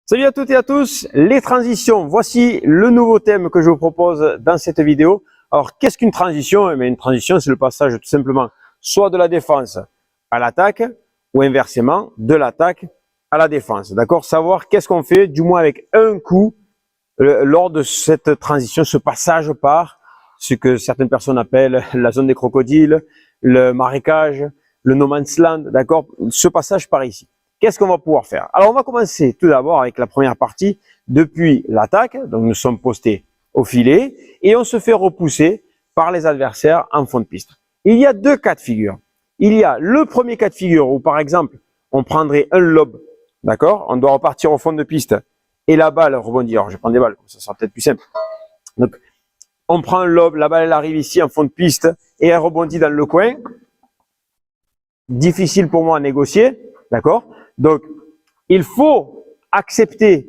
Salut à toutes et à tous, les transitions. Voici le nouveau thème que je vous propose dans cette vidéo. Alors, qu'est-ce qu'une transition? Eh bien, une transition, c'est le passage tout simplement soit de la défense à l'attaque ou inversement de l'attaque à la défense. D'accord? Savoir qu'est-ce qu'on fait, du moins avec un coup, lors de cette transition, ce passage par ce que certaines personnes appellent la zone des crocodiles, le marécage, le no man's land. D'accord? Ce passage par ici. Qu'est-ce qu'on va pouvoir faire? Alors, on va commencer tout d'abord avec la première partie, depuis l'attaque. Donc, nous sommes postés au filet et on se fait repousser par les adversaires en fond de piste. Il y a deux cas de figure. Il y a le premier cas de figure où, par exemple, on prendrait un lob, d'accord? On doit repartir au fond de piste et la balle rebondit. Alors, je prends des balles, ça sera peut-être plus simple. Donc, on prend un lob, la balle elle arrive ici en fond de piste et elle rebondit dans le coin. Difficile pour moi à négocier, d'accord? Donc, il faut accepter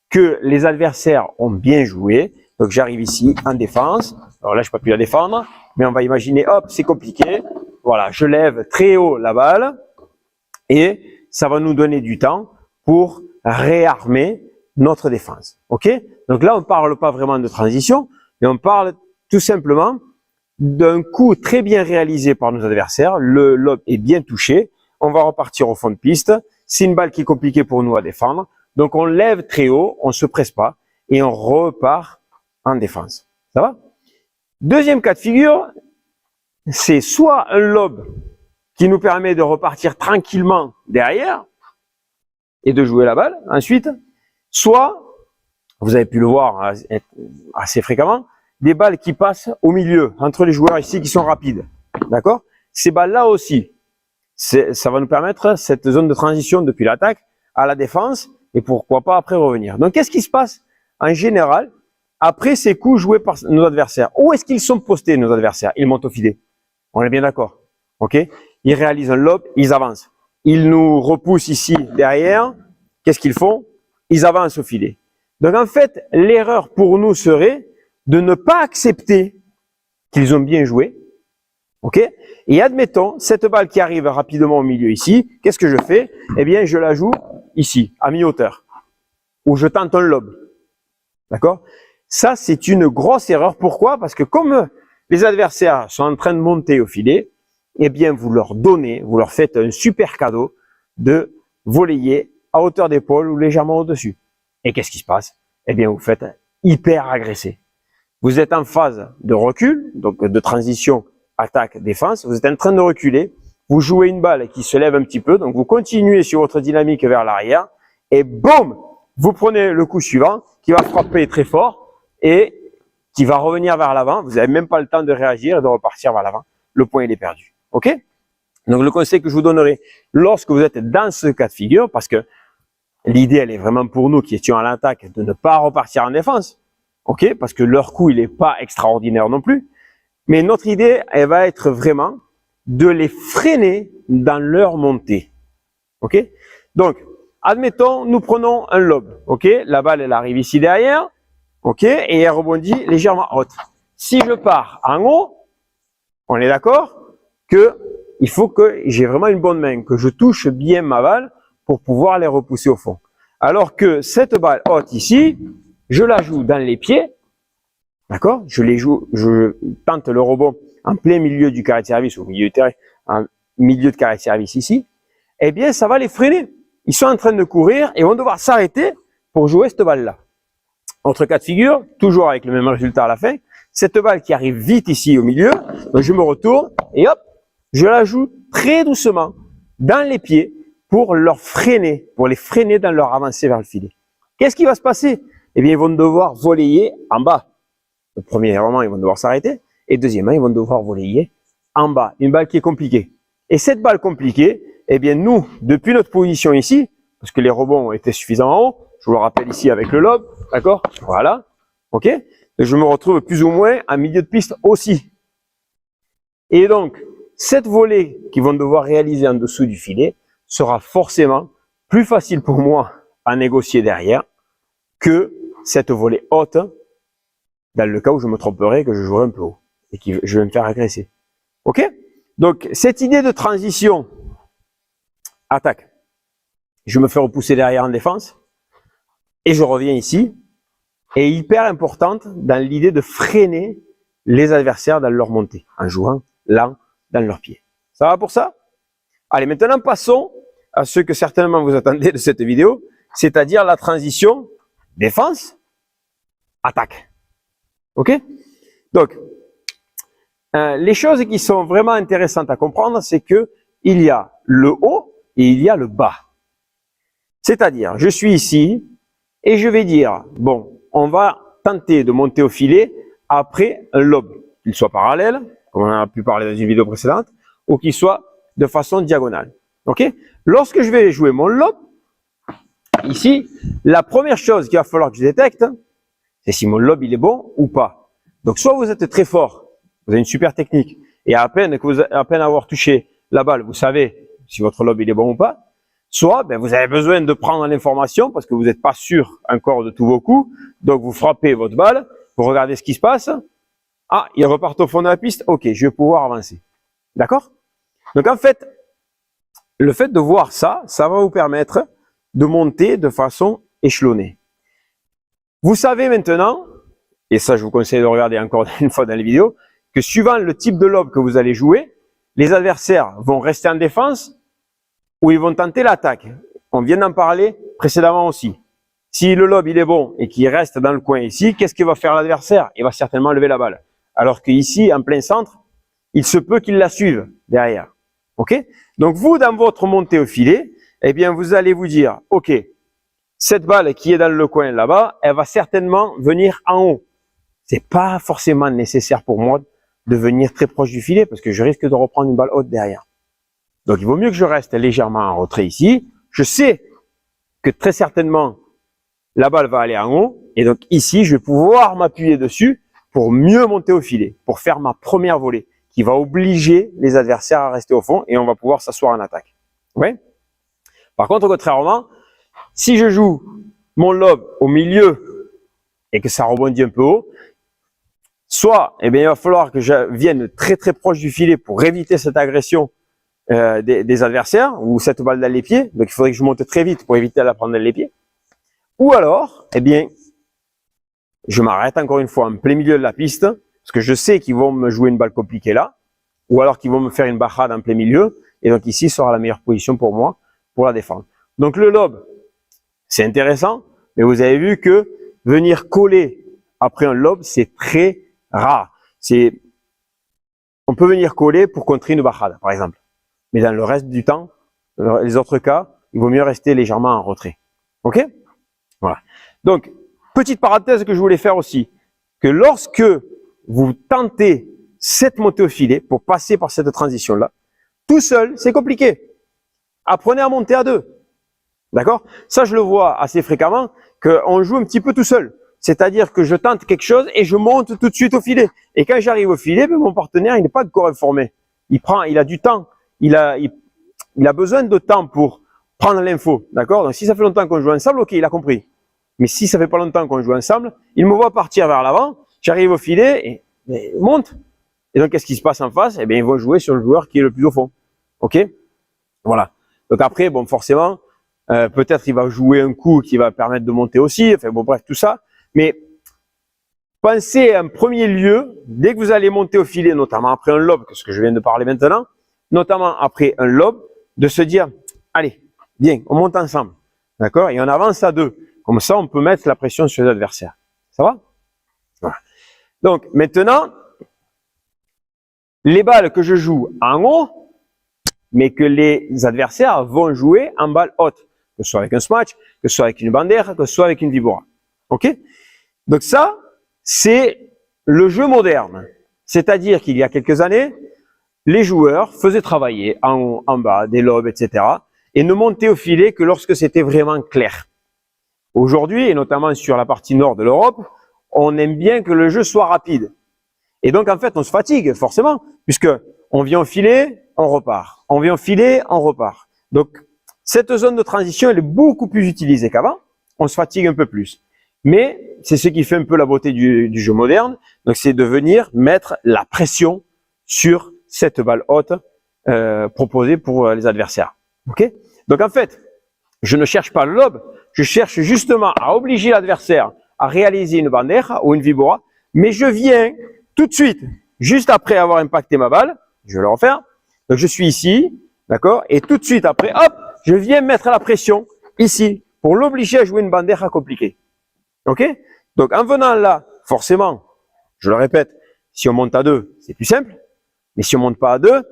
que les adversaires ont bien joué. Donc, j'arrive ici en défense. Alors là, je ne peux plus la défendre, mais on va imaginer, hop, c'est compliqué. Voilà, je lève très haut la balle et ça va nous donner du temps pour réarmer notre défense. OK? Donc là, on ne parle pas vraiment de transition, mais on parle tout simplement d'un coup très bien réalisé par nos adversaires. Le lob est bien touché. On va repartir au fond de piste. C'est une balle qui est compliquée pour nous à défendre. Donc, on lève très haut, on ne se presse pas et on repart en défense. Ça va? Deuxième cas de figure, c'est soit un lob qui nous permet de repartir tranquillement derrière et de jouer la balle ensuite, soit, vous avez pu le voir assez fréquemment, des balles qui passent au milieu, entre les joueurs ici qui sont rapides. D'accord? Ces balles-là aussi, ça va nous permettre cette zone de transition depuis l'attaque à la défense et pourquoi pas après revenir. Donc, qu'est-ce qui se passe en général après ces coups joués par nos adversaires? Où est-ce qu'ils sont postés, nos adversaires? Ils montent au filet. On est bien d'accord. OK? Ils réalisent un lob, ils avancent. Ils nous repoussent ici derrière. Qu'est-ce qu'ils font? Ils avancent au filet. Donc, en fait, l'erreur pour nous serait de ne pas accepter qu'ils ont bien joué. OK? Et admettons, cette balle qui arrive rapidement au milieu ici, qu'est-ce que je fais? Eh bien, je la joue ici, à mi-hauteur, où je tente un lob. D'accord? Ça, c'est une grosse erreur. Pourquoi? Parce que comme les adversaires sont en train de monter au filet, eh bien, vous leur faites un super cadeau de voler à hauteur d'épaule ou légèrement au-dessus. Et qu'est-ce qui se passe? Eh bien, vous faites hyper agresser. Vous êtes en phase de recul, donc de transition attaque, défense, vous êtes en train de reculer, vous jouez une balle qui se lève un petit peu, donc vous continuez sur votre dynamique vers l'arrière, et boum, vous prenez le coup suivant, qui va frapper très fort, et qui va revenir vers l'avant, vous n'avez même pas le temps de réagir et de repartir vers l'avant, le point il est perdu. OK? Donc le conseil que je vous donnerai, lorsque vous êtes dans ce cas de figure, parce que l'idée elle est vraiment pour nous qui étions à l'attaque, de ne pas repartir en défense, OK? Parce que leur coup il n'est pas extraordinaire non plus, mais notre idée, elle va être vraiment de les freiner dans leur montée. OK? Donc, admettons, nous prenons un lob. OK? La balle, elle arrive ici derrière. OK? Et elle rebondit légèrement haute. Si je pars en haut, on est d'accord que il faut que j'ai vraiment une bonne main, que je touche bien ma balle pour pouvoir les repousser au fond. Alors que cette balle haute ici, je la joue dans les pieds. D'accord? Je tente le rebond en plein milieu du carré de service, au milieu du terrain, en milieu de carré de service ici. Eh bien, ça va les freiner. Ils sont en train de courir et vont devoir s'arrêter pour jouer cette balle-là. Autre cas de figure, toujours avec le même résultat à la fin, cette balle qui arrive vite ici au milieu, donc je me retourne et hop, je la joue très doucement dans les pieds pour les freiner dans leur avancée vers le filet. Qu'est-ce qui va se passer? Eh bien, ils vont devoir voler en bas. Premièrement, ils vont devoir s'arrêter. Et deuxièmement, ils vont devoir voler en bas. Une balle qui est compliquée. Et cette balle compliquée, eh bien, nous, depuis notre position ici, parce que les rebonds étaient suffisamment hauts, je vous le rappelle ici avec le lob, d'accord? Voilà. OK? Et je me retrouve plus ou moins en milieu de piste aussi. Et donc, cette volée qu'ils vont devoir réaliser en dessous du filet sera forcément plus facile pour moi à négocier derrière que cette volée haute, dans le cas où je me tromperais, que je jouerai un peu haut et que je vais me faire agresser. OK? Donc, cette idée de transition, attaque, je me fais repousser derrière en défense. et je reviens ici, est hyper importante dans l'idée de freiner les adversaires dans leur montée, en jouant lent dans leurs pieds. Ça va pour ça? Allez, maintenant passons à ce que certainement vous attendez de cette vidéo, c'est-à-dire la transition défense, attaque. Ok? Donc, les choses qui sont vraiment intéressantes à comprendre, c'est que il y a le haut et il y a le bas. C'est-à-dire, je suis ici et je vais dire, bon, on va tenter de monter au filet après un lob, qu'il soit parallèle, comme on a pu parler dans une vidéo précédente, ou qu'il soit de façon diagonale. Ok? Lorsque je vais jouer mon lob, ici, la première chose qu'il va falloir que je détecte, c'est si mon lob il est bon ou pas. Donc, soit vous êtes très fort, vous avez une super technique, et à peine avoir touché la balle, vous savez si votre lob il est bon ou pas. Soit, ben, vous avez besoin de prendre l'information parce que vous n'êtes pas sûr encore de tous vos coups. Donc, vous frappez votre balle, vous regardez ce qui se passe. Ah, il repart au fond de la piste. Ok, je vais pouvoir avancer. D'accord? Donc, en fait, le fait de voir ça, ça va vous permettre de monter de façon échelonnée. Vous savez maintenant, et ça, je vous conseille de regarder encore une fois dans les vidéos, que suivant le type de lob que vous allez jouer, les adversaires vont rester en défense ou ils vont tenter l'attaque. On vient d'en parler précédemment aussi. Si le lob il est bon et qu'il reste dans le coin ici, qu'est-ce qu'il va faire l'adversaire? Il va certainement lever la balle. Alors qu'ici, en plein centre, il se peut qu'il la suive derrière. Ok? Donc vous, dans votre montée au filet, eh bien vous allez vous dire, ok, cette balle qui est dans le coin là-bas, elle va certainement venir en haut. C'est pas forcément nécessaire pour moi de venir très proche du filet parce que je risque de reprendre une balle haute derrière. Donc, il vaut mieux que je reste légèrement en retrait ici. Je sais que très certainement, la balle va aller en haut. Et donc, ici, je vais pouvoir m'appuyer dessus pour mieux monter au filet, pour faire ma première volée, qui va obliger les adversaires à rester au fond et on va pouvoir s'asseoir en attaque. Ouais. Par contre, contrairement, si je joue mon lob au milieu et que ça rebondit un peu haut, soit, eh bien, il va falloir que je vienne très très proche du filet pour éviter cette agression des adversaires ou cette balle dans les pieds. Donc, il faudrait que je monte très vite pour éviter de la prendre dans les pieds. Ou alors, eh bien, je m'arrête encore une fois en plein milieu de la piste parce que je sais qu'ils vont me jouer une balle compliquée là ou alors qu'ils vont me faire une bajade en plein milieu et donc ici sera la meilleure position pour moi pour la défendre. Donc, le lob, c'est intéressant, mais vous avez vu que venir coller après un lob, c'est très rare. On peut venir coller pour contrer une bajade, par exemple. Mais dans le reste du temps, les autres cas, il vaut mieux rester légèrement en retrait. Ok? Voilà. Donc, petite parenthèse que je voulais faire aussi, que lorsque vous tentez cette montée au filet pour passer par cette transition-là, tout seul, c'est compliqué. Apprenez à monter à deux. D'accord? Ça, je le vois assez fréquemment, qu'on joue un petit peu tout seul. C'est-à-dire que je tente quelque chose et je monte tout de suite au filet. Et quand j'arrive au filet, ben, mon partenaire, il n'est pas encore informé. Il a du temps. Il a besoin de temps pour prendre l'info, d'accord? Donc, si ça fait longtemps qu'on joue ensemble, ok, il a compris. Mais si ça fait pas longtemps qu'on joue ensemble, il me voit partir vers l'avant, j'arrive au filet et monte. Et donc, qu'est-ce qui se passe en face? Eh bien, ils vont jouer sur le joueur qui est le plus au fond. Ok? Voilà. Donc après, bon, forcément, peut-être il va jouer un coup qui va permettre de monter aussi. Enfin, bon, bref, tout ça. Mais pensez en premier lieu, dès que vous allez monter au filet, notamment après un lob, ce que je viens de parler maintenant, notamment après un lob, de se dire, allez, viens, on monte ensemble, d'accord? Et on avance à deux. Comme ça, on peut mettre la pression sur les adversaires. Ça va? Voilà. Donc, maintenant, les balles que je joue en haut, mais que les adversaires vont jouer en balle haute, que ce soit avec un smash, que ce soit avec une bandière, que ce soit avec une vibora. Ok? Donc ça, c'est le jeu moderne. C'est-à-dire qu'il y a quelques années, les joueurs faisaient travailler en haut, en bas, des lobes, etc. et ne montaient au filet que lorsque c'était vraiment clair. Aujourd'hui, et notamment sur la partie nord de l'Europe, on aime bien que le jeu soit rapide. Et donc, en fait, on se fatigue, forcément, puisque on vient au filet, on repart. On vient au filet, on repart. Donc, cette zone de transition, elle est beaucoup plus utilisée qu'avant. On se fatigue un peu plus. Mais c'est ce qui fait un peu la beauté du jeu moderne. Donc, c'est de venir mettre la pression sur cette balle haute proposée pour les adversaires. Ok? Donc, en fait, je ne cherche pas le lob. je cherche justement à obliger l'adversaire à réaliser une bandeja ou une vibora, mais je viens tout de suite, juste après avoir impacté ma balle, je vais le refaire, donc je suis ici, d'accord, et tout de suite après, hop, je viens mettre la pression ici, pour l'obliger à jouer une bandeja compliquée. Ok? Donc en venant là, forcément, je le répète, si on monte à 2, c'est plus simple, mais si on monte pas à 2,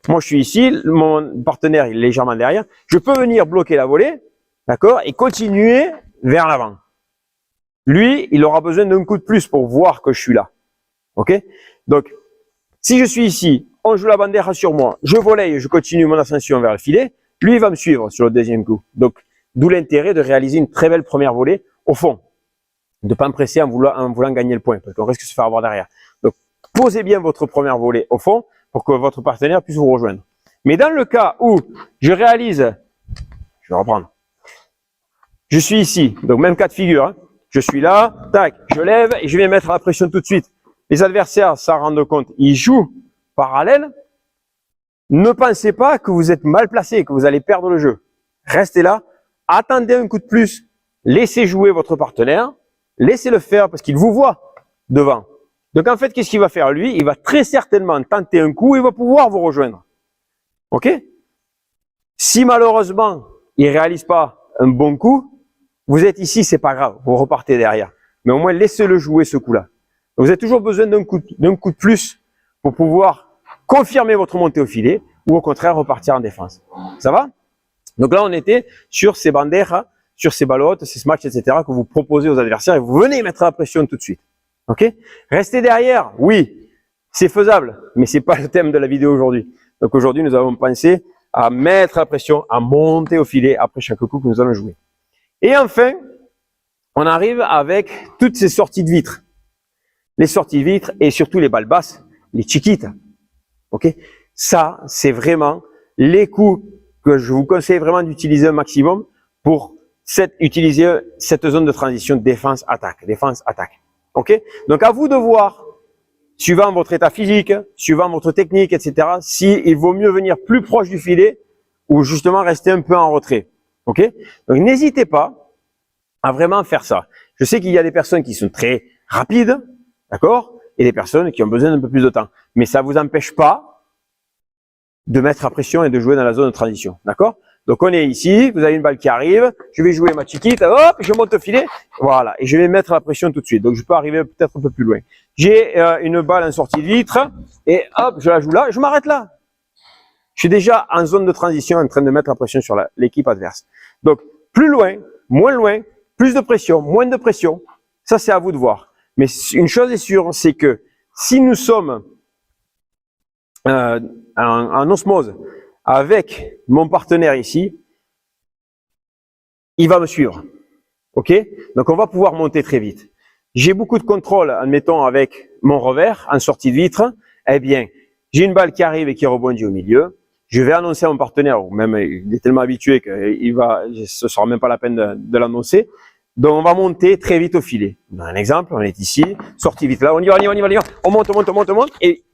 moi je suis ici, mon partenaire il est légèrement derrière, je peux venir bloquer la volée, d'accord, et continuer vers l'avant. Lui, il aura besoin d'un coup de plus pour voir que je suis là. Ok? Donc, si je suis ici, on joue la bandeja sur moi, je volaille, je continue mon ascension vers le filet, lui il va me suivre sur le deuxième coup. Donc, d'où l'intérêt de réaliser une très belle première volée au fond. De ne pas me presser en voulant gagner le point, parce qu'on risque de se faire avoir derrière. Donc, posez bien votre première volée au fond pour que votre partenaire puisse vous rejoindre. Mais dans le cas où je réalise, je vais reprendre, je suis ici, donc même cas de figure, hein. Je suis là, tac, je lève et je viens mettre la pression tout de suite. Les adversaires s'en rendent compte, ils jouent parallèle. Ne pensez pas que vous êtes mal placé, que vous allez perdre le jeu. Restez là, attendez un coup de plus, laissez jouer votre partenaire, laissez-le faire parce qu'il vous voit devant. Donc en fait, qu'est-ce qu'il va faire lui? Il va très certainement tenter un coup et il va pouvoir vous rejoindre. Ok? Si malheureusement, il ne réalise pas un bon coup, vous êtes ici, c'est pas grave, vous repartez derrière. Mais au moins, laissez-le jouer ce coup-là. Vous avez toujours besoin d'un coup de plus pour pouvoir confirmer votre montée au filet ou au contraire repartir en défense. Ça va? Donc là, on était sur ces bandejas, sur ces ballottes, ces smash, etc. que vous proposez aux adversaires et vous venez mettre la pression tout de suite. Ok? Restez derrière, oui, c'est faisable, mais c'est pas le thème de la vidéo aujourd'hui. Donc aujourd'hui, nous avons pensé à mettre la pression, à monter au filet après chaque coup que nous allons jouer. Et enfin, on arrive avec toutes ces sorties de vitres. Les sorties de vitres et surtout les balles basses, les chiquitas. Ok? Ça, c'est vraiment les coups que je vous conseille vraiment d'utiliser un maximum pour utiliser cette zone de transition défense-attaque. Défense-attaque. Ok? Donc à vous de voir, suivant votre état physique, suivant votre technique, etc., si il vaut mieux venir plus proche du filet ou justement rester un peu en retrait. Ok? Donc n'hésitez pas à vraiment faire ça. Je sais qu'il y a des personnes qui sont très rapides, d'accord? Et des personnes qui ont besoin d'un peu plus de temps. Mais ça ne vous empêche pas de mettre la pression et de jouer dans la zone de transition. D'accord? Donc on est ici, vous avez une balle qui arrive, je vais jouer ma chiquita, hop, je monte au filet, voilà, et je vais mettre la pression tout de suite. Donc je peux arriver peut-être un peu plus loin. J'ai une balle en sortie de vitre, et hop, je la joue là, je m'arrête là. Je suis déjà en zone de transition en train de mettre la pression sur l'équipe adverse. Donc plus loin, moins loin, plus de pression, moins de pression, ça c'est à vous de voir. Mais une chose est sûre, c'est que si nous sommes en osmose avec mon partenaire ici, il va me suivre. Ok? Donc on va pouvoir monter très vite. J'ai beaucoup de contrôle, admettons, avec mon revers en sortie de vitre. Eh bien, j'ai une balle qui arrive et qui rebondit au milieu. Je vais annoncer à mon partenaire, ou même il est tellement habitué ce sera même pas la peine de l'annoncer. Donc on va monter très vite au filet. Dans un exemple, on est ici, sortie vite là, on y va, on monte, et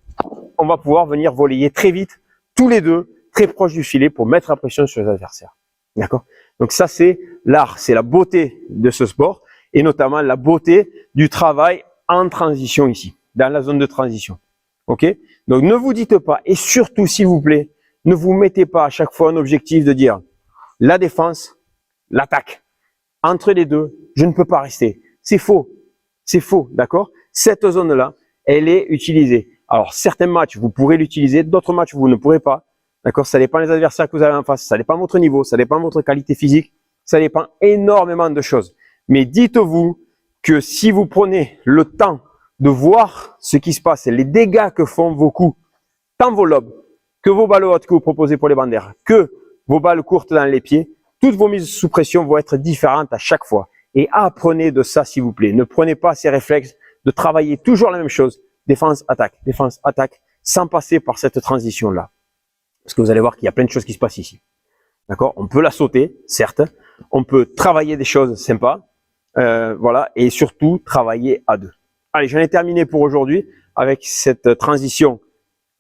on va pouvoir venir voler très vite, tous les deux, très proches du filet pour mettre la pression sur les adversaires. D'accord? Donc ça c'est l'art, c'est la beauté de ce sport et notamment la beauté du travail en transition ici, dans la zone de transition. Ok? Donc ne vous dites pas, et surtout s'il vous plaît, ne vous mettez pas à chaque fois un objectif de dire la défense, l'attaque. Entre les deux, je ne peux pas rester. C'est faux. C'est faux, d'accord? Cette zone-là, elle est utilisée. Alors, certains matchs, vous pourrez l'utiliser, d'autres matchs, vous ne pourrez pas. D'accord? Ça dépend des adversaires que vous avez en face, ça dépend de votre niveau, ça dépend de votre qualité physique, ça dépend énormément de choses. Mais dites-vous que si vous prenez le temps de voir ce qui se passe, les dégâts que font vos coups, tant vos lobes, que vos balles hautes que vous proposez pour les banderas, que vos balles courtes dans les pieds, toutes vos mises sous pression vont être différentes à chaque fois. Et apprenez de ça, s'il vous plaît. Ne prenez pas ces réflexes de travailler toujours la même chose. Défense, attaque, sans passer par cette transition-là. Parce que vous allez voir qu'il y a plein de choses qui se passent ici. D'accord? On peut la sauter, certes. On peut travailler des choses sympas. Voilà. Et surtout, travailler à deux. Allez, j'en ai terminé pour aujourd'hui avec cette transition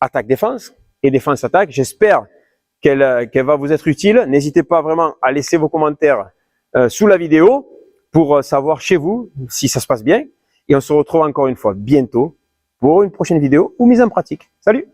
attaque-défense et défense-attaque. J'espère qu'elle va vous être utile. N'hésitez pas vraiment à laisser vos commentaires sous la vidéo pour savoir chez vous si ça se passe bien. Et on se retrouve encore une fois bientôt pour une prochaine vidéo ou mise en pratique. Salut!